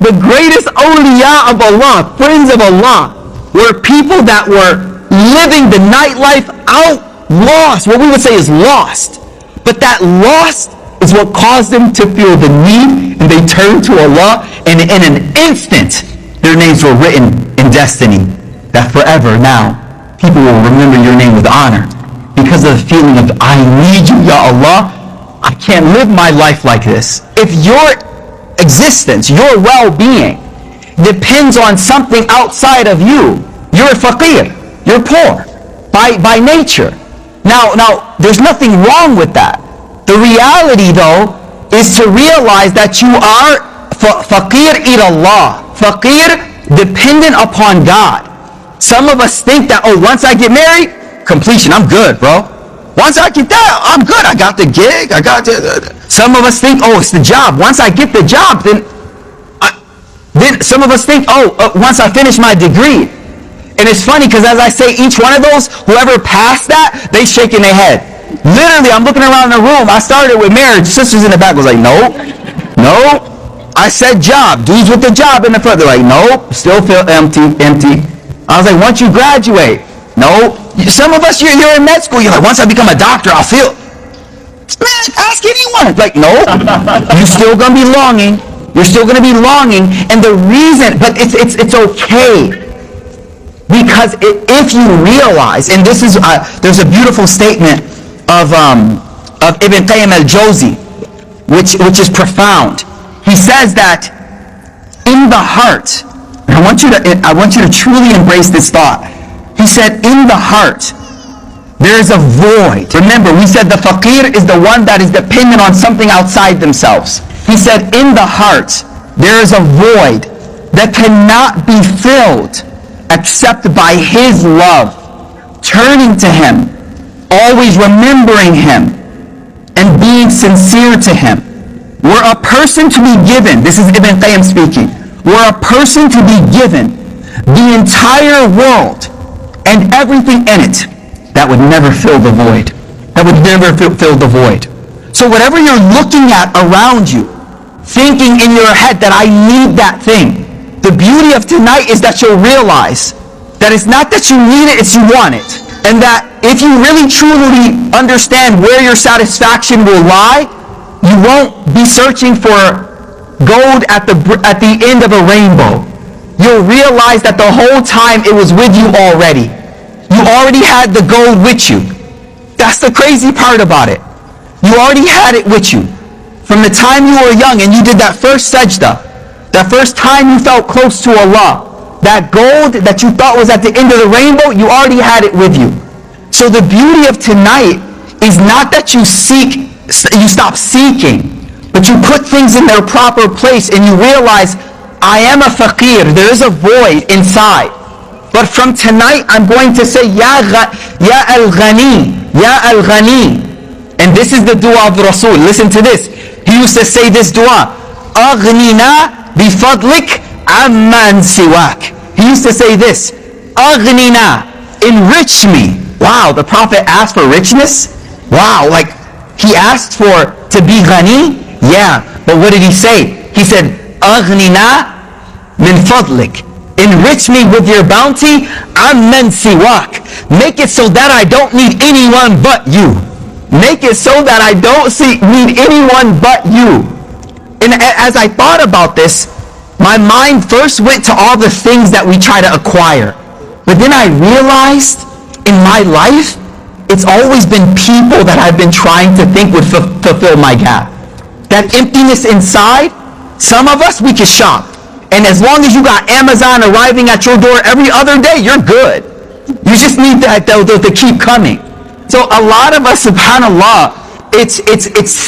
The greatest awliya of Allah, friends of Allah, were people that were living the nightlife out, lost. What we would say is lost. But that lost is what caused them to feel the need, and they turned to Allah, and in an instant, their names were written in destiny. That forever now, people will remember your name with honor because of the feeling of, I need you, Ya Allah. I can't live my life like this. If your existence, your well-being depends on something outside of you, you're a faqir, you're poor by nature. Now, there's nothing wrong with that. The reality, though, is to realize that you are faqir ilallah, faqir dependent upon God. Some of us think that, once I get married, completion, I'm good, bro. Once I get that, I'm good. I got the gig. Some of us think, it's the job. Once I get the job, then some of us think, once I finish my degree. And it's funny because as I say each one of those, whoever passed that, they shaking their head. Literally, I'm looking around the room. I started with marriage. Sisters in the back was like, no. I said job. Dudes with the job in the front, they're like, no. Still feel empty. I was like, once you graduate, no. Some of us, you're in med school. You're like, once I become a doctor, I'll feel. Man, ask anyone. Like, no. You're still gonna be longing. You're still gonna be longing, and the reason, but it's okay. Because if you realize, and this is, there's a beautiful statement of Ibn Qayyim al-Jawzi, which is profound. He says that in the heart, and I want you to truly embrace this thought. He said, in the heart, there is a void. Remember, we said the faqir is the one that is dependent on something outside themselves. He said, in the heart, there is a void that cannot be filled except by His love, turning to Him, always remembering Him, and being sincere to Him. Were a person to be given, this is Ibn Qayyim speaking, were a person to be given the entire world and everything in it, that would never fill the void. That would never fill the void. So whatever you're looking at around you, thinking in your head that I need that thing, the beauty of tonight is that you'll realize that it's not that you need it, it's you want it. And that if you really truly understand where your satisfaction will lie, you won't be searching for gold at the end of a rainbow. You'll realize that the whole time it was with you already. You already had the gold with you. That's the crazy part about it. You already had it with you. From the time you were young and you did that first sajda, that first time you felt close to Allah, that gold that you thought was at the end of the rainbow, you already had it with you. So the beauty of tonight is not that you stop seeking, but you put things in their proper place and you realize, I am a faqir, there is a void inside. But from tonight, I'm going to say, Ya al-Ghani, Ya al-Ghani. And this is the dua of the Rasul. Listen to this. He used to say this dua, Aghnina bifadlik amman siwak. He used to say this, Aghnina, enrich me. Wow, the Prophet asked for richness? Wow, like he asked to be ghani? Yeah, but what did he say? He said, Aghnina min fadlik. Enrich me with your bounty, amman siwak. Make it so that I don't need anyone but you. Make it so that I don't need anyone but you. And as I thought about this, my mind first went to all the things that we try to acquire. But then I realized in my life, it's always been people that I've been trying to think would fulfill my gap. That emptiness inside, some of us, we can shop. And as long as you got Amazon arriving at your door every other day, you're good. You just need that to keep coming. So a lot of us, subhanAllah, it's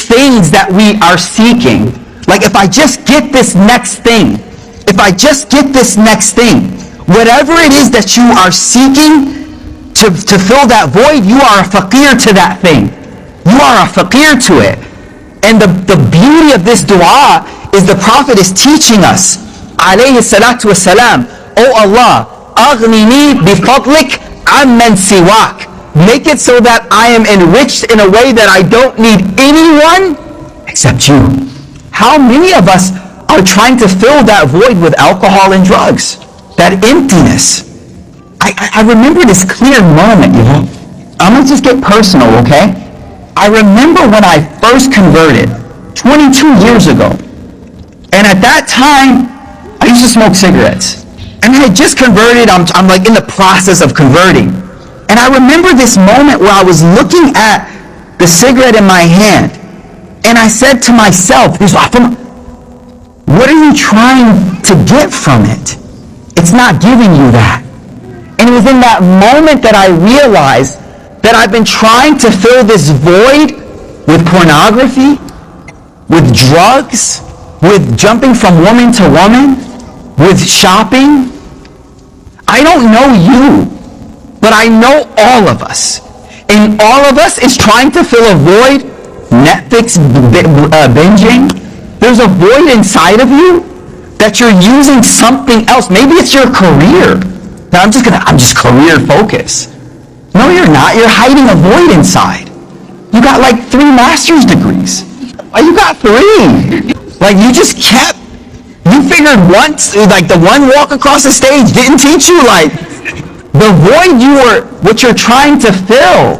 things that we are seeking. Like if I just get this next thing, whatever it is that you are seeking to fill that void, you are a faqir to that thing. You are a faqir to it. And the beauty of this dua is the Prophet is teaching us, alayhi salatu wasalam, Oh Allah, aghnini bifadlik amman siwak. Make it so that I am enriched in a way that I don't need anyone except you. How many of us are trying to fill that void with alcohol and drugs, that emptiness. I remember this clear moment, you know. I'm going to just get personal, okay? I remember when I first converted 22 years ago. And at that time, I used to smoke cigarettes. And I had just converted. I'm like in the process of converting. And I remember this moment where I was looking at the cigarette in my hand. And I said to myself, what are you trying to get from it? It's not giving you that. And it was in that moment that I realized that I've been trying to fill this void with pornography, with drugs, with jumping from woman to woman, with shopping. I don't know you, but I know all of us. And all of us is trying to fill a void, Netflix binging. There's a void inside of you that you're using something else. Maybe it's your career. Now I'm just career focused. No, you're not. You're hiding a void inside. You got like 3 master's degrees. You got 3. Like you figured once, like the one walk across the stage didn't teach you like the void what you're trying to fill.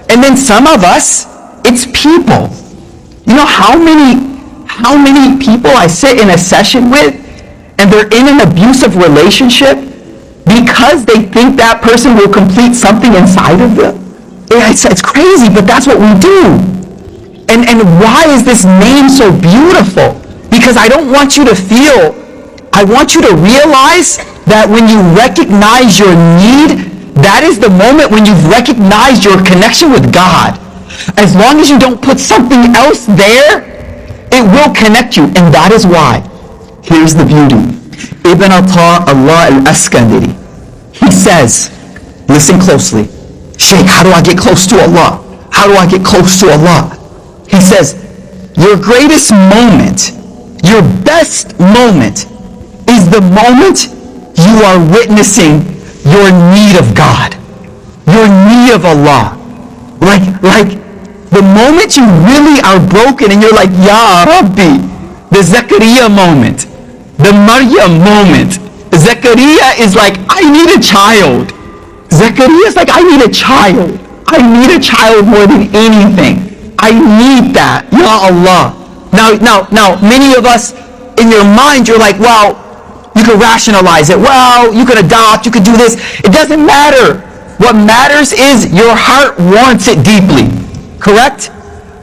And then some of us, it's people. You know how many people I sit in a session with and they're in an abusive relationship because they think that person will complete something inside of them? It's crazy, but that's what we do. And why is this name so beautiful? Because I don't want you to feel, I want you to realize that when you recognize your need, that is the moment when you've recognized your connection with God. As long as you don't put something else there, it will connect you. And that is why, here's the beauty. Ibn Allah al-Askandari, he says, listen closely, Sheikh, how do I get close to Allah? How do I get close to Allah? He says, your greatest moment, your best moment is the moment you are witnessing your need of God, your need of Allah. Like the moment you really are broken and you're like, Ya Rabbi, the Zakaria moment, the Maryam moment. Zakaria is like, I need a child. Zakaria is like, I need a child. I need a child more than anything. I need that, Ya Allah. Now, many of us, in your mind, you're like, well, you can rationalize it. Well, you could adopt, you could do this. It doesn't matter. What matters is your heart wants it deeply. Correct?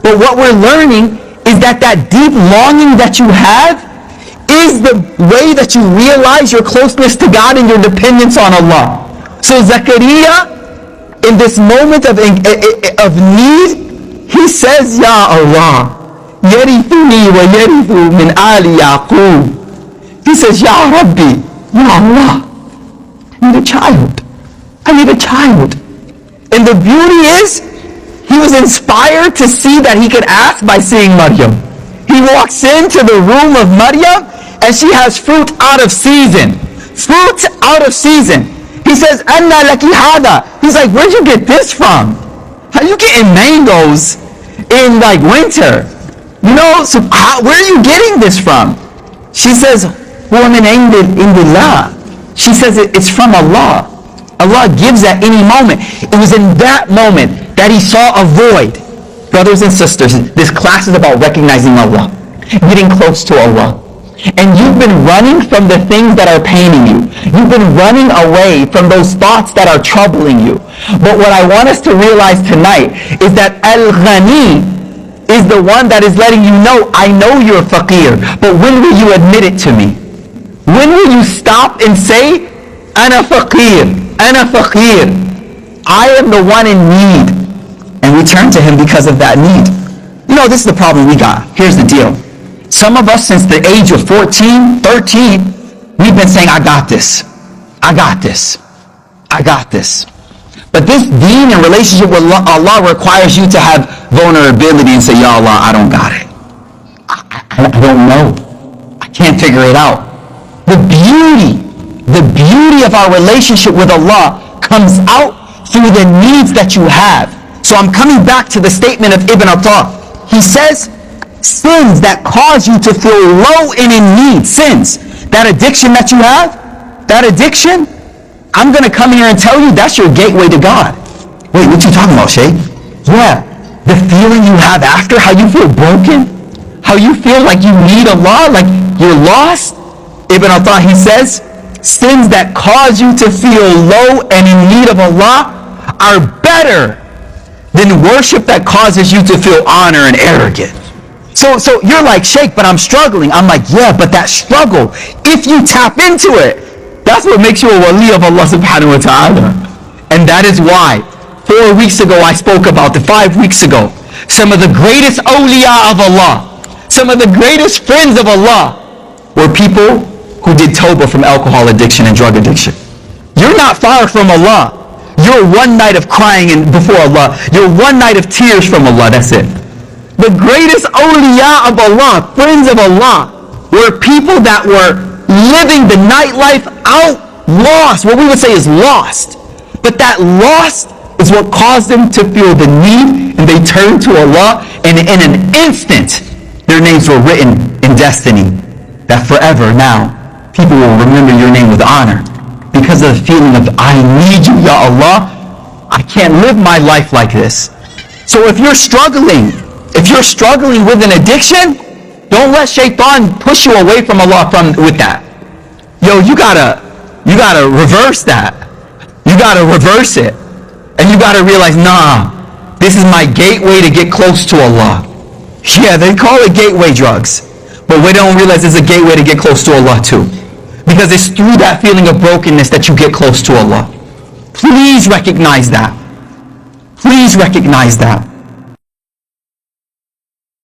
But what we're learning is that deep longing that you have is the way that you realize your closeness to God and your dependence on Allah. So Zakaria, in this moment of need, he says, Ya Allah, yarithuni wa yarithu min ali Yaqub. He says, Ya Rabbi, Ya Allah, I need a child. I need a child. And the beauty is, he was inspired to see that he could ask by seeing Maryam. He walks into the room of Maryam and she has fruit out of season. Fruit out of season. He says, Anna laki hada. He's like, where'd you get this from? How you getting mangoes in like winter? You know, so where are you getting this from? She says, huwa min indillah. She says it's from Allah. Allah gives at any moment. It was in that moment that he saw a void. Brothers and sisters, this class is about recognizing Allah, getting close to Allah. And you've been running from the things that are paining you. You've been running away from those thoughts that are troubling you. But what I want us to realize tonight is that Al-Ghani is the one that is letting you know, I know you're faqir, but when will you admit it to me? When will you stop and say, Ana faqir, Ana faqir. I am the one in need. And we turn to him because of that need. You know, this is the problem we got. Here's the deal. Some of us, since the age of 14, 13, we've been saying, I got this. I got this. I got this. But this deen and relationship with Allah requires you to have vulnerability and say, Ya Allah, I don't got it. I don't know. I can't figure it out. The beauty of our relationship with Allah comes out through the needs that you have. So I'm coming back to the statement of Ibn Atta. He says, sins that cause you to feel low and in need. Sins. That addiction that you have, that addiction, I'm going to come here and tell you that's your gateway to God. Wait, what you talking about, Shay? Yeah, the feeling you have after, how you feel broken, how you feel like you need Allah, like you're lost. Ibn Atta, he says, sins that cause you to feel low and in need of Allah are better than worship that causes you to feel honor and arrogant. So you're like, Sheikh, but I'm struggling. I'm like, yeah, but that struggle, if you tap into it, that's what makes you a wali of Allah subhanahu wa ta'ala. And that is why 4 weeks ago I spoke about, 5 weeks ago, some of the greatest awliya of Allah, some of the greatest friends of Allah were people who did tawbah from alcohol addiction and drug addiction. You're not far from Allah. You're one night of crying before Allah. You're one night of tears from Allah. That's it. The greatest awliya of Allah, friends of Allah, were people that were living the nightlife out lost. What we would say is lost. But that lost is what caused them to feel the need, and they turned to Allah, and in an instant, their names were written in destiny. That forever now, people will remember your name with honor because of the feeling of, I need you, Ya Allah. I can't live my life like this. So if you're struggling with an addiction, don't let shaitan push you away from Allah with that. Yo, you gotta reverse that. You gotta reverse it. And you gotta realize, nah, this is my gateway to get close to Allah. Yeah, they call it gateway drugs, but we don't realize it's a gateway to get close to Allah too. Because it's through that feeling of brokenness that you get close to Allah. Please recognize that. Please recognize that.